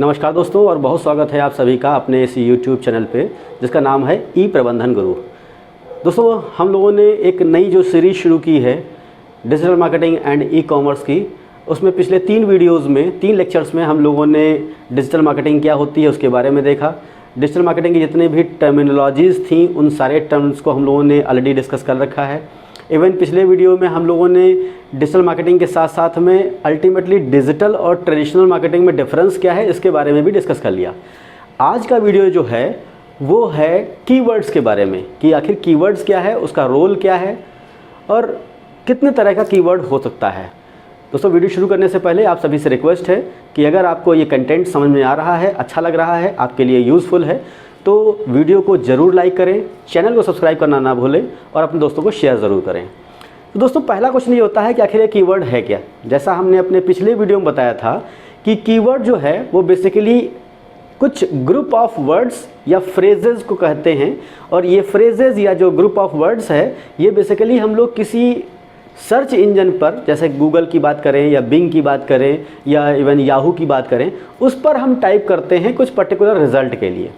नमस्कार दोस्तों, और बहुत स्वागत है आप सभी का अपने इस YouTube चैनल पे जिसका नाम है ई प्रबंधन गुरु। दोस्तों, हम लोगों ने एक नई जो सीरीज़ शुरू की है digital marketing and e commerce की, उसमें पिछले 3 वीडियोज़ में 3 लेक्चर्स में हम लोगों ने डिजिटल मार्केटिंग क्या होती है उसके बारे में देखा। डिजिटल मार्केटिंग की जितने भी टर्मिनोलॉजीज़ थी उन सारे टर्म्स को हम लोगों ने ऑलरेडी डिस्कस कर रखा है। इवन पिछले वीडियो में हम लोगों ने डिजिटल मार्केटिंग के साथ साथ में अल्टीमेटली डिजिटल और ट्रेडिशनल मार्केटिंग में डिफरेंस क्या है इसके बारे में भी डिस्कस कर लिया। आज का वीडियो जो है वो है कीवर्ड्स के बारे में, कि आखिर कीवर्ड्स क्या है, उसका रोल क्या है और कितने तरह का कीवर्ड हो सकता है। दोस्तों, वीडियो शुरू करने से पहले आप सभी से रिक्वेस्ट है कि अगर आपको ये कंटेंट समझ में आ रहा है, अच्छा लग रहा है, आपके लिए यूज़फुल है, तो वीडियो को ज़रूर लाइक करें, चैनल को सब्सक्राइब करना ना भूलें और अपने दोस्तों को शेयर ज़रूर करें। तो दोस्तों, पहला क्वेश्चन ये होता है कि आखिर ये कीवर्ड है क्या। जैसा हमने अपने पिछले वीडियो में बताया था कि कीवर्ड जो है वो बेसिकली कुछ ग्रुप ऑफ वर्ड्स या फ्रेजेस को कहते हैं, और ये फ्रेजेस या जो ग्रुप ऑफ वर्ड्स है ये बेसिकली हम लोग किसी सर्च इंजन पर, जैसे गूगल की बात करें या बिंग की बात करें या इवन याहू की बात करें, उस पर हम टाइप करते हैं कुछ पर्टिकुलर रिजल्ट के लिए।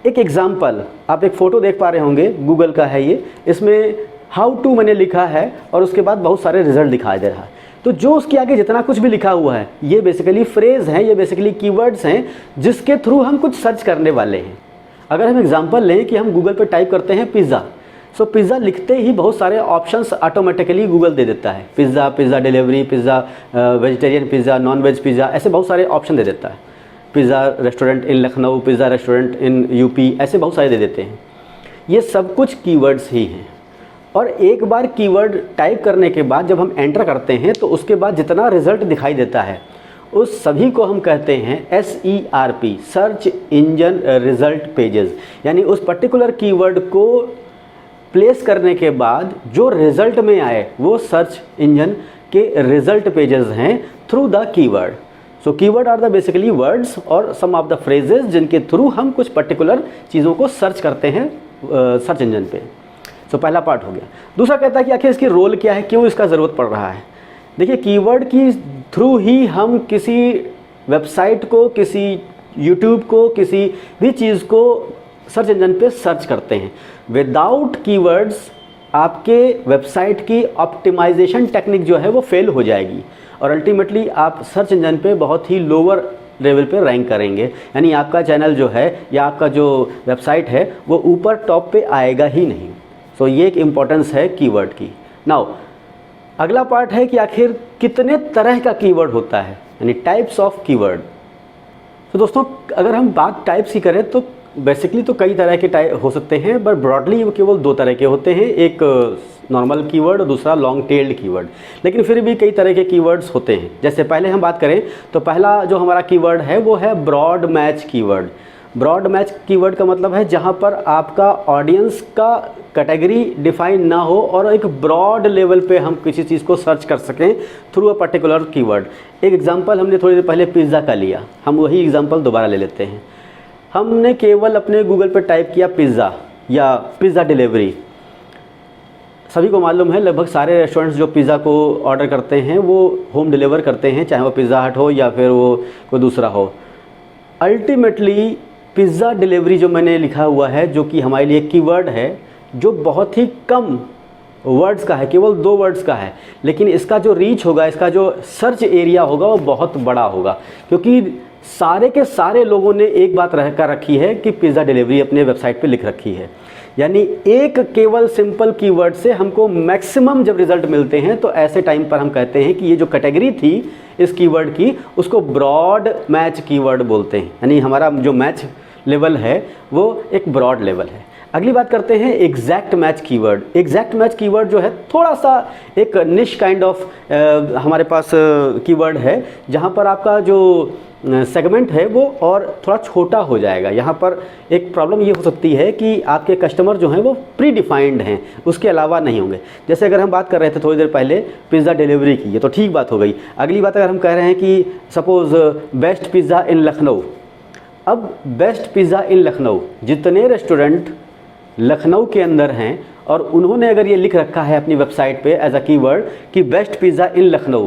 एक एग्जाम्पल, आप एक फ़ोटो देख पा रहे होंगे, गूगल का है ये, इसमें हाउ टू मैंने लिखा है और उसके बाद बहुत सारे रिजल्ट दिखाई दे रहा है। तो जो उसके आगे जितना कुछ भी लिखा हुआ है ये बेसिकली फ्रेज़ हैं, ये बेसिकली कीवर्ड्स हैं जिसके थ्रू हम कुछ सर्च करने वाले हैं। अगर हम एग्जांपल लें कि हम गूगल पर टाइप करते हैं पिज़्ज़ा, सो पिज़्ज़ा लिखते ही बहुत सारे ऑप्शंस ऑटोमेटिकली गूगल दे देता है। Pizza, pizza delivery, pizza vegetarian pizza, non veg pizza, ऐसे बहुत सारे ऑप्शन दे देता है। Pizza restaurant in Lucknow, pizza restaurant in UP, ऐसे बहुत सारे दे देते हैं। ये सब कुछ कीवर्ड्स ही हैं। और एक बार कीवर्ड टाइप करने के बाद जब हम एंटर करते हैं तो उसके बाद जितना रिज़ल्ट दिखाई देता है उस सभी को हम कहते हैं SERP, search engine result pages. यानी उस पर्टिकुलर कीवर्ड को प्लेस करने के बाद जो रिज़ल्ट में आए वो सर्च इंजन के रिज़ल्ट पेजेस हैं through the keyword. So keyword are the basically words और सम ऑफ द फ्रेजेस जिनके थ्रू हम कुछ पर्टिकुलर चीज़ों को सर्च करते हैं सर्च इंजन पे। सो पहला पार्ट हो गया। दूसरा कहता है कि आखिर इसकी रोल क्या है, क्यों इसका ज़रूरत पड़ रहा है। देखिए, कीवर्ड की थ्रू ही हम किसी वेबसाइट को, किसी यूट्यूब को, किसी भी चीज़ को सर्च इंजन पे सर्च करते हैं। विदाउट कीवर्ड्स आपके वेबसाइट की ऑप्टिमाइजेशन टेक्निक जो है वो फेल हो जाएगी और अल्टीमेटली आप सर्च इंजन पे बहुत ही लोअर लेवल पे रैंक करेंगे। यानी आपका चैनल जो है या आपका जो वेबसाइट है वो ऊपर टॉप पे आएगा ही नहीं। सो ये एक इम्पॉर्टेंस है कीवर्ड की। नाउ अगला पार्ट है कि आखिर कितने तरह का कीवर्ड होता है, यानी टाइप्स ऑफ कीवर्ड। तो दोस्तों, अगर हम बात टाइप्स की करें तो बेसिकली तो कई तरह के टाइप हो सकते हैं, बट ब्रॉडली केवल 2 तरह के होते हैं, एक नॉर्मल कीवर्ड और दूसरा लॉन्ग टेल्ड कीवर्ड। लेकिन फिर भी कई तरह के कीवर्ड्स होते हैं। जैसे पहले हम बात करें तो पहला जो हमारा कीवर्ड है वो है broad match keyword. Broad match keyword का मतलब है जहां पर आपका ऑडियंस का कैटेगरी डिफाइन ना हो और एक ब्रॉड लेवल पे हम किसी चीज़ को सर्च कर सकें थ्रू अ पर्टिकुलर कीवर्ड। एक एग्जांपल हमने थोड़ी देर पहले पिज़्ज़ा का लिया, हम वही एग्जांपल दोबारा ले लेते हैं। हमने केवल अपने गूगल पे टाइप किया पिज़्ज़ा या पिज़्ज़ा डिलीवरी। सभी को मालूम है लगभग सारे रेस्टोरेंट्स जो पिज़्ज़ा को ऑर्डर करते हैं वो होम डिलीवर करते हैं, चाहे वो पिज़्ज़ा हट हो या फिर वो कोई दूसरा हो। अल्टीमेटली पिज़्ज़ा डिलीवरी जो मैंने लिखा हुआ है, जो कि हमारे लिए कीवर्ड है, जो बहुत ही कम वर्ड्स का है, केवल 2 वर्ड्स का है, लेकिन इसका जो रीच होगा, इसका जो सर्च एरिया होगा वो बहुत बड़ा होगा, क्योंकि सारे के सारे लोगों ने एक बात रह कर रखी है कि पिज़्ज़ा डिलीवरी अपने वेबसाइट पे लिख रखी है। यानी एक केवल सिंपल कीवर्ड से हमको मैक्सिमम जब रिज़ल्ट मिलते हैं तो ऐसे टाइम पर हम कहते हैं कि ये जो कैटेगरी थी इस कीवर्ड की उसको ब्रॉड मैच कीवर्ड बोलते हैं। यानी हमारा जो मैच लेवल है वो एक ब्रॉड लेवल है। अगली बात करते हैं exact match keyword. Exact match keyword जो है थोड़ा सा एक निश काइंड ऑफ हमारे पास कीवर्ड है, जहाँ पर आपका जो सेगमेंट है वो और थोड़ा छोटा हो जाएगा। यहाँ पर एक प्रॉब्लम ये हो सकती है कि आपके कस्टमर जो हैं वो प्री डिफाइंड हैं, उसके अलावा नहीं होंगे। जैसे अगर हम बात कर रहे थे थोड़ी देर पहले पिज़्ज़ा डिलीवरी की, ये तो ठीक बात हो गई। अगली बात अगर हम कह रहे हैं कि सपोज़ बेस्ट पिज़्ज़ा इन लखनऊ। अब बेस्ट पिज़्ज़ा इन लखनऊ, जितने रेस्टोरेंट लखनऊ के अंदर हैं और उन्होंने अगर ये लिख रखा है अपनी वेबसाइट पे एज अ कीवर्ड कि बेस्ट पिज़्ज़ा इन लखनऊ,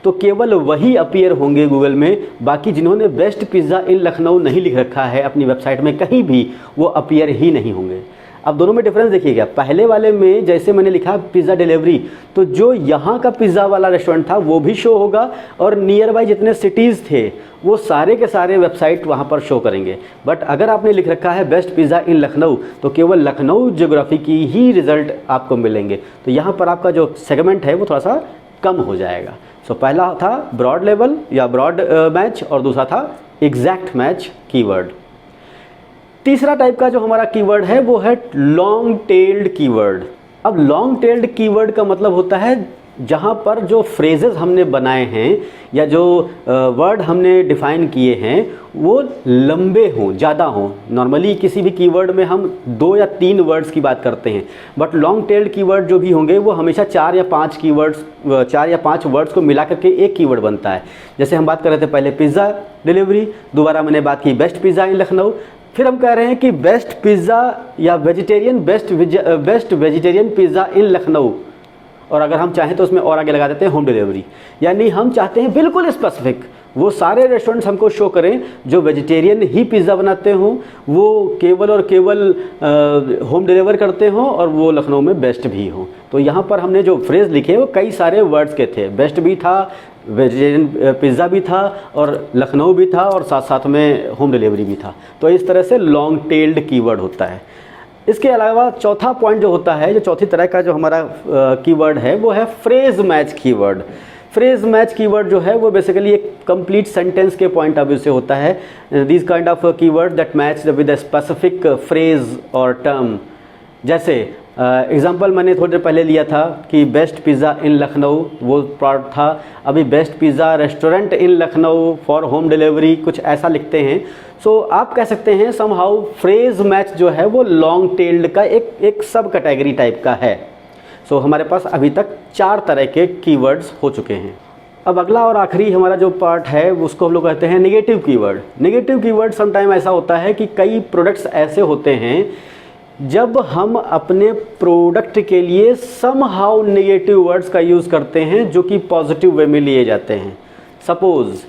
तो केवल वही अपीयर होंगे गूगल में। बाकी जिन्होंने बेस्ट पिज़्ज़ा इन लखनऊ नहीं लिख रखा है अपनी वेबसाइट में कहीं भी, वो अपीयर ही नहीं होंगे। अब दोनों में डिफरेंस देखिएगा। पहले वाले में जैसे मैंने लिखा पिज़्ज़ा डिलीवरी, तो जो यहाँ का पिज़्ज़ा वाला रेस्टोरेंट था वो भी शो होगा और नियर बाई जितने सिटीज़ थे वो सारे के सारे वेबसाइट वहाँ पर शो करेंगे। बट अगर आपने लिख रखा है बेस्ट पिज़्ज़ा इन लखनऊ, तो केवल लखनऊ ज्योग्राफी की ही रिज़ल्ट आपको मिलेंगे। तो यहाँ पर आपका जो सेगमेंट है वो थोड़ा सा कम हो जाएगा। सो पहला था ब्रॉड लेवल या ब्रॉड मैच और दूसरा था एग्जैक्ट मैच कीवर्ड। तीसरा टाइप का जो हमारा कीवर्ड है वो है लॉन्ग टेल्ड कीवर्ड। अब लॉन्ग टेल्ड कीवर्ड का मतलब होता है जहाँ पर जो फ्रेजेस हमने बनाए हैं या जो वर्ड हमने डिफ़ाइन किए हैं वो लंबे हों, ज़्यादा हों। नॉर्मली किसी भी कीवर्ड में हम 2 या 3 वर्ड्स की बात करते हैं, बट लॉन्ग टेल्ड कीवर्ड जो भी होंगे वो हमेशा 4 या 5 वर्ड्स को मिला करके एक कीवर्ड बनता है। जैसे हम बात कर रहे थे पहले पिज़्ज़ा डिलीवरी, दोबारा मैंने बात की बेस्ट पिज़्ज़ा इन लखनऊ, फिर हम कह रहे हैं कि बेस्ट पिज़्ज़ा या बेस्ट वेजिटेरियन पिज़्ज़ा इन लखनऊ, और अगर हम चाहें तो उसमें और आगे लगा देते हैं होम डिलीवरी। यानी हम चाहते हैं बिल्कुल स्पेसिफिक वो सारे रेस्टोरेंट्स हमको शो करें जो वेजिटेरियन ही पिज़्ज़ा बनाते हों, वो केवल और केवल होम डिलीवर करते हों और वो लखनऊ में बेस्ट भी हों। तो यहाँ पर हमने जो फ्रेज़ लिखे वो कई सारे वर्ड्स के थे, बेस्ट भी था, वेजिटेरियन पिज़्ज़ा भी था और लखनऊ भी था और साथ साथ में होम डिलीवरी भी था। तो इस तरह से लॉन्ग टेल्ड कीवर्ड होता है। इसके अलावा चौथा पॉइंट जो होता है, जो चौथी तरह का जो हमारा कीवर्ड है वो है phrase match keyword. Phrase match keyword जो है वो बेसिकली एक कंप्लीट सेंटेंस के पॉइंट ऑफ व्यू से होता है। This kind of keyword that match with a specific phrase और टर्म। जैसे एग्जांपल मैंने थोड़ी देर पहले लिया था कि बेस्ट पिज़्ज़ा इन लखनऊ, वो पार्ट था। अभी best pizza restaurant in Lucknow for home delivery, कुछ ऐसा लिखते हैं। सो आप कह सकते हैं समहाउ फ्रेज मैच जो है वो लॉन्ग टेल्ड का एक सब कैटेगरी टाइप का है। सो हमारे पास अभी तक 4 तरह के कीवर्ड्स हो चुके हैं। अब अगला और आखिरी हमारा जो पार्ट है उसको हम लोग कहते हैं negative keyword. Negative keyword sometime ऐसा होता है कि कई प्रोडक्ट्स ऐसे होते हैं जब हम अपने प्रोडक्ट के लिए समहाउ नेगेटिव वर्ड्स का यूज़ करते हैं जो कि पॉजिटिव वे में लिए जाते हैं। सपोज़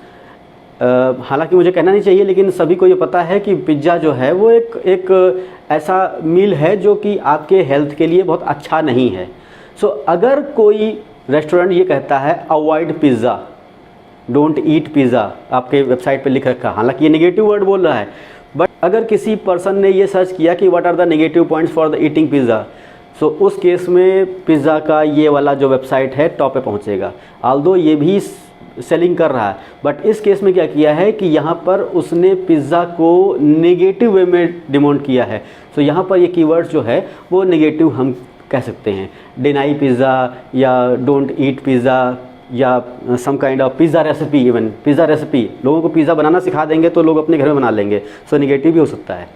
हालांकि मुझे कहना नहीं चाहिए लेकिन सभी को ये पता है कि पिज़्ज़ा जो है वो एक ऐसा मील है जो कि आपके हेल्थ के लिए बहुत अच्छा नहीं है। सो अगर कोई रेस्टोरेंट ये कहता है avoid pizza, don't eat pizza, आपके वेबसाइट पे लिख रखा, हालांकि ये नेगेटिव वर्ड बोल रहा है, बट अगर किसी पर्सन ने ये सर्च किया कि what are the negative points for the eating pizza, so उस केस में पिज़्ज़ा का ये वाला जो वेबसाइट है टॉप पे पहुँचेगा। ऑल्दो ये भी सेलिंग कर रहा है, बट इस केस में क्या किया है कि यहाँ पर उसने पिज़्ज़ा को नेगेटिव वे में डिमोट किया है। सो यहाँ पर ये कीवर्ड्स जो है वो नेगेटिव हम कह सकते हैं। डिनाई पिज़्ज़ा या डोंट ईट पिज़्ज़ा या some kind of pizza recipe, even pizza recipe, लोगों को पिज़्ज़ा बनाना सिखा देंगे तो लोग अपने घर में बना लेंगे। सो नेगेटिव भी हो सकता है।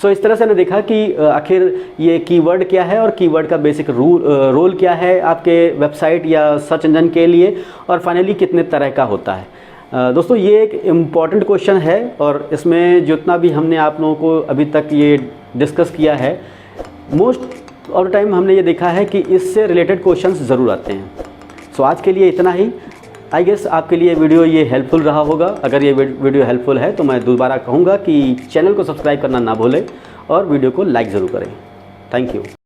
सो इस तरह से हमने देखा कि आखिर ये कीवर्ड क्या है और कीवर्ड का बेसिक रोल क्या है आपके वेबसाइट या सर्च इंजन के लिए, और फाइनली कितने तरह का होता है। दोस्तों ये एक इम्पॉर्टेंट क्वेश्चन है और इसमें जितना भी हमने आप लोगों को अभी तक ये डिस्कस किया है, मोस्ट ऑफ द टाइम हमने ये देखा है कि इससे रिलेटेड क्वेश्चंस ज़रूर आते हैं। सो आज के लिए इतना ही। आई गेस आपके लिए वीडियो ये हेल्पफुल रहा होगा। अगर ये वीडियो हेल्पफुल है तो मैं दोबारा कहूँगा कि चैनल को सब्सक्राइब करना ना भूलें और वीडियो को लाइक ज़रूर करें। Thank you.